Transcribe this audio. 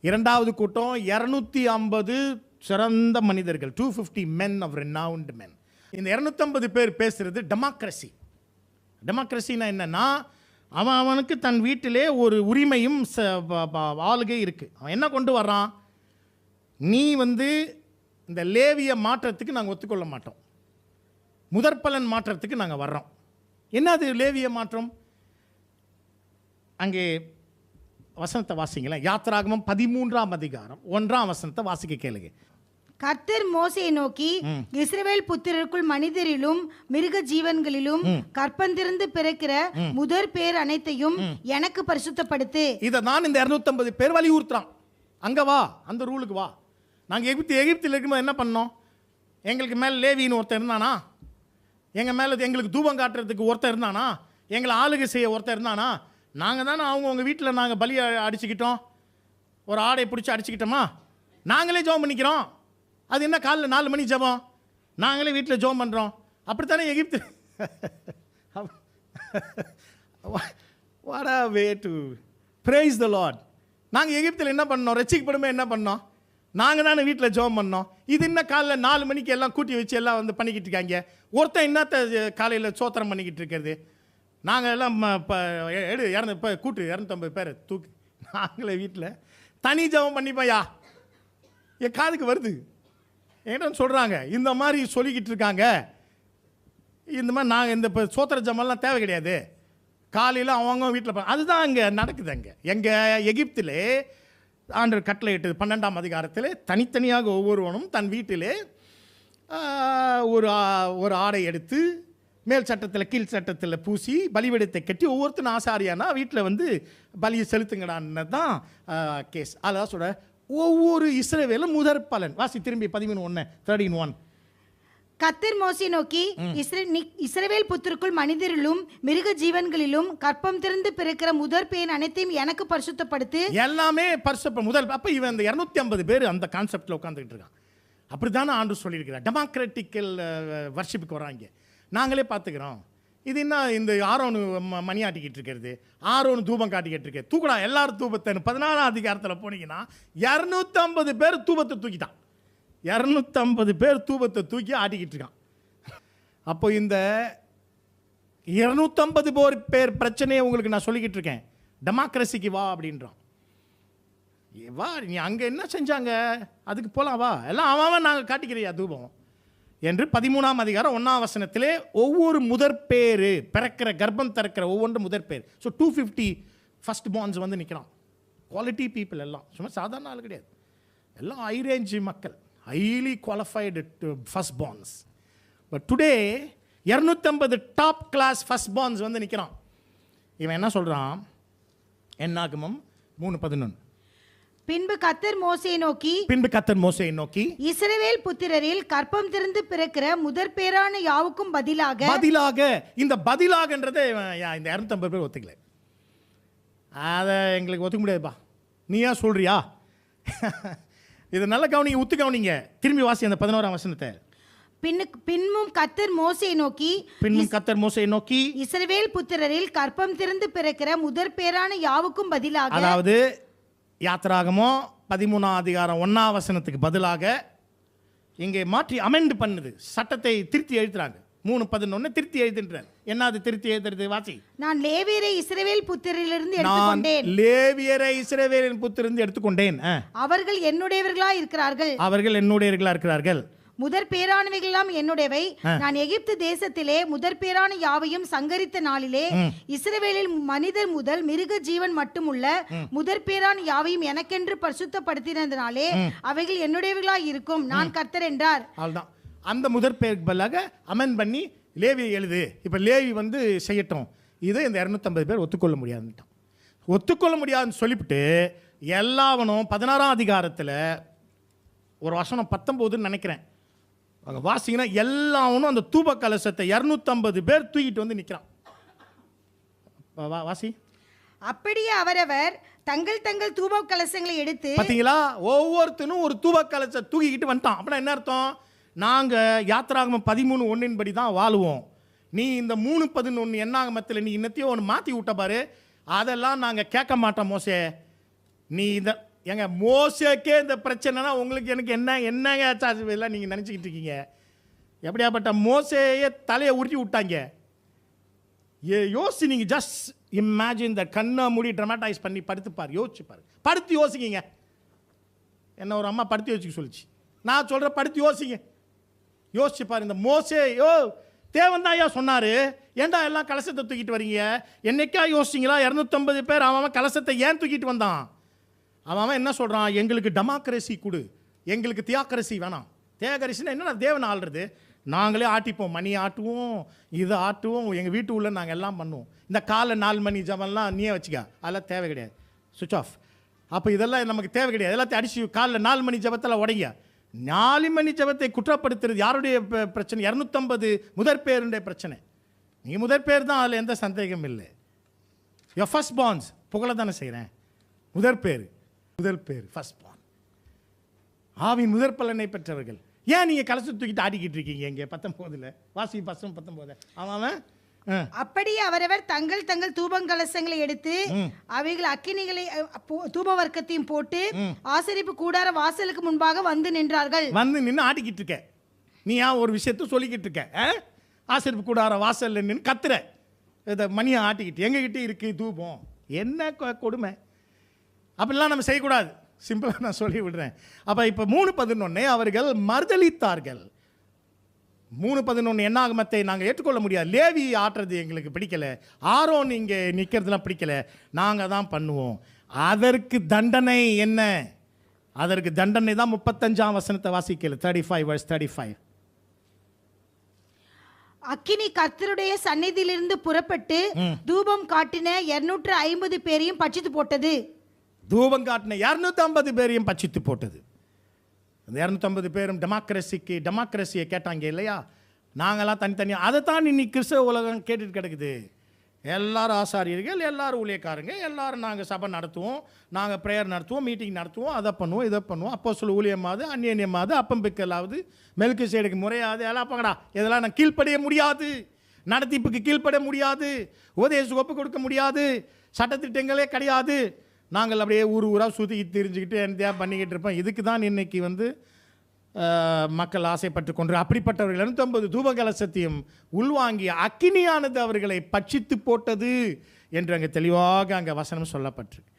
இரண்டாவது கூட்டம் 250 சிறந்த மனிதர்கள், 250 men of renowned men. இந்த 250 பேர் பேசுறது டெமோக்ரஸி. டெமோக்ரஸினா என்னன்னா, அவனுக்கு தன் வீட்டிலே ஒரு உரிமையும் ஆளுகை இருக்குது. அவன் என்ன கொண்டு வர்றான், நீ இந்த லேவியை மாற்றத்துக்கு நாங்கள் ஒத்துக்கொள்ள மாட்டோம், முதற்பலன் மாற்றத்துக்கு நாங்கள் வர்றோம். என்னது லேவிய மாற்றம்? அங்கே வசனத்தை வாசிங்களேன். யாத்திராகமம் 13ஆம் அதிகாரம் 1ஆம் வசனத்தை வாசிக்க கேளுங்க. கர்த்தர் மோசேயை நோக்கி, இஸ்ரவேல் புத்திரருக்குள் மனிதரிலும் மிருக ஜீவன்களிலும் கற்பந்திருந்து பிறக்கிற முதற் பேர் அனைத்தையும் எனக்கு பரிசுத்தப்படுத்து. இதை நான் இந்த 250 பேர் வலியுறுத்துறான். அங்க வா, அந்த ரூலுக்கு வா. நாங்கள் எகிப்தில் இருக்கும்போது என்ன பண்ணோம்? எங்களுக்கு மேலே லேவின்னு ஒருத்தர் இருந்தானா? எங்கள் மேலே எங்களுக்கு தூபம் காட்டுறதுக்கு ஒருத்தர் இருந்தானா? எங்களை ஆளுகை செய்ய ஒருத்தர் இருந்தானா? நாங்கள் தானே அவங்க வீட்டில் நாங்கள் பலியை அடிச்சுக்கிட்டோம், ஒரு ஆடையை பிடிச்சி அடிச்சுக்கிட்டோமா? நாங்களே ஜெபம் பண்ணிக்கிறோம். அது என்ன காலைல 4 மணி ஜெபம்? நாங்களே வீட்டில் ஜெபம் பண்ணுறோம். அப்படித்தானே எகிப்து. What a way to praise the Lord. நாங்கள் எகிப்தில் என்ன பண்ணோம்? ரட்சிக்கப்படுமே என்ன பண்ணோம்? நாங்கள் தானே வீட்டில் ஜெபம் பண்ணோம். இது என்ன காலைல 4 மணிக்கு எல்லாம் கூட்டி வச்சு எல்லாம் பண்ணிக்கிட்டு இருக்காங்க. ஒருத்தன் என்னத்த காலையில் சோத்திரம் பண்ணிக்கிட்டு இருக்கிறது? நாங்கள் எல்லாம் இப்போ இப்போ கூட்டு 250 பேர் தூக்கி நாங்களே வீட்டில் தனி ஜெபம் பண்ணிப்போயா. என் காதுக்கு வருது என்னன்னு சொல்கிறாங்க. இந்த மாதிரி சொல்லிக்கிட்டு இருக்காங்க. இந்த மாதிரி நாங்கள் இந்த இப்போ சோத்திர ஜெபம்லாம் தேவை கிடையாது. காலையில் அவங்க வீட்டில் அதுதான் அங்கே நடக்குது. எங்கள் எகிப்திலே ஆண்டவர் கட்டளை இட்டது 12ஆம் அதிகாரத்தில் தனித்தனியாக ஒவ்வொருவனும் தன் வீட்டிலே ஒரு ஆடை எடுத்து மேல் சட்டத்தில் கீழ் சட்டத்தில் பூசி பலிபீடத்தை கட்டி ஒவ்வொருத்தரும் ஆசாரியானா வீட்டில் பலியை செலுத்துங்கடான்னு தான் கேஸ். அதான் சொல்ற ஒவ்வொரு இஸ்ரவேலும் முதற் பலன். வாசி திரும்பி 13:1. கர்த்தர் மோசேயை நோக்கி, இஸ்ரவேல் புத்திரருக்குள் மனிதரிலும் மிருக ஜீவன்களிலும் கற்பம் திறந்து பிறக்கிற முதற் பேர் அனைத்தையும் எனக்கு பரிசுத்தப்படுத்து. எல்லாமே முதல். அப்போ இவன் இந்த 250 பேர் அந்த கான்செப்டில் உட்காந்துக்கிட்டு இருக்கான். அப்படி தானே ஆண்டு சொல்லியிருக்கிறார். டெமோக்ராட்டிக்கல் வர்ஷிப்புக்கு வராங்க. நாங்களே பார்த்துக்கிறோம். இது என்ன இந்த ஆரோனு மணி ஆட்டிக்கிட்டு இருக்கிறது, ஆரோனு தூபம் காட்டிக்கிட்டு இருக்கு. தூக்கடா எல்லாரும் தூபத்தை 14ஆம் அதிகாரத்தில் போனீங்கன்னா 250 பேர் தூபத்தை தூக்கிட்டான். 250 பேர் தூபத்தை தூக்கி ஆட்டிக்கிட்டு இருக்கான். அப்போ இந்த 250 பேர் பிரச்சனையை உங்களுக்கு நான் சொல்லிக்கிட்டு இருக்கேன். டெமோக்ரஸிக்கு வா அப்படின்றான். வா, நீ அங்கே என்ன செஞ்சாங்க அதுக்கு போகலாம், வா, எல்லாம் அவன் நாங்கள் காட்டிக்கிறியா தூபம் என்று 13ஆம் அதிகாரம் 1ஆம் வசனத்திலே ஒவ்வொரு முதற் பேர் பிறக்கிற கர்ப்பம் திறக்கிற ஒவ்வொன்று முதற் பேர். ஸோ 250 ஃபர்ஸ்ட் பார்ன்ஸ் நிற்கிறான். குவாலிட்டி பீப்புள் எல்லாம் சும்மா சாதாரண ஆள் கிடையாது. எல்லாம் ஹை ரேஞ்ச் மக்கள், highly qualified first borns. But today 250 top class first borns நிற்கிறான். இவன் என்ன சொல்கிறான்? என்னாகமம் 3:11. பின்பு கர்த்தர் மோசேயை நோக்கி இஸ்ரவேல் புத்திரரில் கற்பம் திறந்து பிறக்கிற முதற் பேரான யாவுக்கும் பதிலாக இந்த பதிலாகன்றதை இந்த 250 பேர் ஒத்துக்கல. அதை எங்களுக்கு ஒத்துக்க முடியாதுப்பா. நீயா சொல்றியா? இது நல்ல கவனிங்க, ஒத்து கவனிங்க. திரும்பி வாசி அந்த 11ஆம் வசனத்தை. பின்னும் கர்த்தர் மோசேயை நோக்கி இஸ்ரவேல் புத்திரரில் கற்பம் திறந்து பிறக்கிற முதற் பேரான யாவுக்கும் பதிலாக, அதாவது யாத்திராகமம் 13ஆம் அதிகாரம் 1ஆம் வசனத்துக்கு பதிலாக இங்கே மாற்றி அமெண்ட் பண்ணுது. சட்டத்தை திருத்தி எழுதுறாங்க. 3:11 திருத்தி எழுதுன்றார். என்ன அது திருத்தி எழுதுறது? வாசி. நான் லேவியரை இஸ்ரவேல் புத்திரரிலிருந்து எடுத்துக்கொண்டேன். இஸ்ரவேலின் புத்திரரிலிருந்து எடுத்துக்கொண்டேன். அவர்கள் என்னுடையவர்களாக இருக்கிறார்கள். முதற் பேரானவைகளெல்லாம் என்னுடையவை. நான் எகிப்து தேசத்திலே முதற் பேரான யாவையும் சங்கரித்த நாளிலே இஸ்ரவேலில் மனிதர் முதல் மிருக ஜீவன் மட்டுமுள்ள முதற் பேரான யாவையும் எனக்கென்று பரிசுத்தப்படுத்தினதினாலே அவைகள் என்னுடையவர்களாக இருக்கும். நான் கர்த்தர் என்றார். அவ்வளவுதான். அந்த முதற் பேருக்கு பதிலாக அமெண்ட் பண்ணி லேவி எழுது. இப்போ லேவி செய்யட்டும். இதை இந்த 250 பேர் ஒத்துக்கொள்ள முடியாதுன்னு சொல்லிவிட்டு எல்லாவனும் 16ஆம் அதிகாரத்தில் ஒரு வசனம் 19 நினைக்கிறேன் வாசிங்கன்னா, எல்லாவனும் அந்த தூப கலசத்தை 250 பேர் தூக்கிட்டு நிற்கிறான். வாசி. அப்படியே அவரவர் தங்கள் தூப கலசங்களை எடுத்து, பார்த்தீங்களா, ஒவ்வொருத்தனும் ஒரு தூப கலசத்தை தூக்கிக்கிட்டு வந்துட்டான். அப்படின்னா என்ன அர்த்தம்? நாங்கள் யாத்திராகமம் 13:1 படி தான் வாழுவோம். நீ இந்த 3:11 என்னாகமத்தில் நீ இன்னத்தையும் ஒன்று மாற்றி விட்ட பாரு, அதெல்லாம் நாங்கள் கேட்க மாட்டோம் மோசே. நீ ஏங்க மோசேக்கே இந்த பிரச்சனைனா உங்களுக்கு எனக்கு என்னங்க ஆச்சு எல்லாம் நீங்கள் நினச்சிக்கிட்டு இருக்கீங்க. எப்படியாப்பட்ட மோசேயே தலையை உருட்டி விட்டாங்க. யோசி, நீங்கள் ஜஸ்ட் இமேஜின் த கண்ணை மூடி ட்ரமாட்டைஸ் பண்ணி படுத்துப்பார், யோசிச்சுப்பார், படுத்து யோசிக்கிங்க. என்ன ஒரு அம்மா படுத்து யோசிக்க சொல்லிச்சு, நான் சொல்கிற படுத்து யோசிங்க. யோசிச்சுப்பார். இந்த மோசே தேவன் தான் ஐயா சொன்னார், ஏன்டா எல்லாம் கலசத்தை தூக்கிட்டு வரீங்க? என்னைக்கா யோசிச்சிங்களா? 250 பேர் அவன் கலசத்தை ஏன் தூக்கிட்டு வந்தான்? அவன் என்ன சொல்கிறான்? எங்களுக்கு டெமோக்ரஸி கொடு, எங்களுக்கு தியாக்ரஸி வேணாம். தியாக்ரஸின்னா என்னன்னா தேவன் ஆள்றது. நாங்களே ஆட்டிப்போம், மணி ஆட்டுவோம், இதை ஆட்டுவோம், எங்கள் வீட்டு உள்ள நாங்கள் எல்லாம் பண்ணுவோம். இந்த காலை 4 மணி ஜபம்லாம் நீயே வச்சுக்க, அதெல்லாம் தேவை கிடையாது, சுவிச் ஆஃப். அப்போ இதெல்லாம் நமக்கு தேவை கிடையாது. எல்லாத்தையும் அடிச்சு காலைல 4 மணி ஜபத்தில் உடைங்க. 4 மணி ஜபத்தை குற்றப்படுத்துறது யாருடைய பிரச்சனை? 250 முதற்பேருடைய பிரச்சனை. நீ முதற்பேர் தான், அதில் எந்த சந்தேகம் இல்லை. யோ ஃபர்ஸ்ட் பான்ஸ் புகழ தானே செய்கிறேன். முதற்பேர் ஃபர்ஸ்ட் பான், ஆவின் முதற் பலனை பெற்றவர்கள். ஏன் நீங்கள் கலசத்தை தூக்கிட்டு ஆடிக்கிட்டு இருக்கீங்க? இங்கே 19 வாசி 19 அவன் அப்படியே அவரவர் தங்கள் தங்கள் தூபங்கலசங்களை எடுத்து அவைகள் அக்கினிகளை தூப வர்க்கத்தையும் போட்டு ஆசரிப்பு கூடார வாசலுக்கு முன்பாக வந்து நின்றார்கள். வந்து நின்று ஆட்டிக்கிட்டு இருக்க. நீ ஏன் ஒரு விஷயத்த சொல்லிக்கிட்டு இருக்க? ஆசரிப்பு கூடார வாசல்ல நின்று கத்துற, இதை மணியை ஆட்டிக்கிட்டு எங்ககிட்ட இருக்கு தூபம். என்ன கொடுமை! அப்படிலாம் நம்ம செய்யக்கூடாது. சிம்பிளாக நான் சொல்லி விடுறேன். அப்போ இப்போ 3:11 அவர்கள் மறுதளித்தார்கள். 3:11 என்னாகமத்தை நாங்கள் ஏற்றுக்கொள்ள முடியாது. லேவி ஆட்டுறது எங்களுக்கு பிடிக்கலை, ஆரோன் இங்கே நிற்கிறதுலாம் பிடிக்கலை, நாங்கள் தான் பண்ணுவோம். அதற்கு தண்டனை என்ன? அதற்கு தண்டனை தான் 35ஆம் வசனத்தை வாசிக்கல. 35 verse 35. அக்கினி கர்த்தருடைய சந்நிதியிலிருந்து புறப்பட்டு தூபம் காட்டின 250 பேரையும் பட்சித்து போட்டது. தூபம் காட்டின 250 பேரையும் பட்சித்து போட்டது. அந்த 250 பேரும் டெமோக்ரஸியை கேட்டாங்க இல்லையா? நாங்களாம் தனித்தனியாக. அதை தான் இன்னைக்கு கிறிஸ்தவ உலகம் கேட்டுட்டு கிடக்குது. எல்லாரும் ஆசாரியர்கள், எல்லாரும் ஊழியக்காரங்க, எல்லாரும் நாங்கள் சபை நடத்துவோம், நாங்கள் ப்ரேயர் நடத்துவோம், மீட்டிங் நடத்துவோம், அதை பண்ணுவோம், இதை பண்ணுவோம், அப்போ சொல்ல ஊழியமாவது, அந்நியமாவது, அப்பம் பிக்கலாவது, மெல்கு சேடுக்கு முறையாது, எல்லாம் பங்கடா. இதெல்லாம் நான் கீழ்ப்படைய முடியாது, நடத்திப்புக்கு கீழ்ப்பட முடியாது, உபதேச ஒப்பு கொடுக்க முடியாது, சட்டத்திட்டங்களே கிடையாது. நாங்கள் அப்படியே ஊராக சுற்றிக்கிட்டு தெரிஞ்சுக்கிட்டு என்னத்தையா பண்ணிக்கிட்டு இருப்போம். இதுக்கு தான் இன்னைக்கு மக்கள் ஆசைப்பட்டு கொண்டு அப்படிப்பட்டவர்கள் 250 தூபகலசத்தையும் உள்வாங்கிய அக்கினியானது அவர்களை பட்சித்து போட்டது என்று அங்கே தெளிவாக அங்கே வசனம் சொல்லப்பட்டிருக்கு.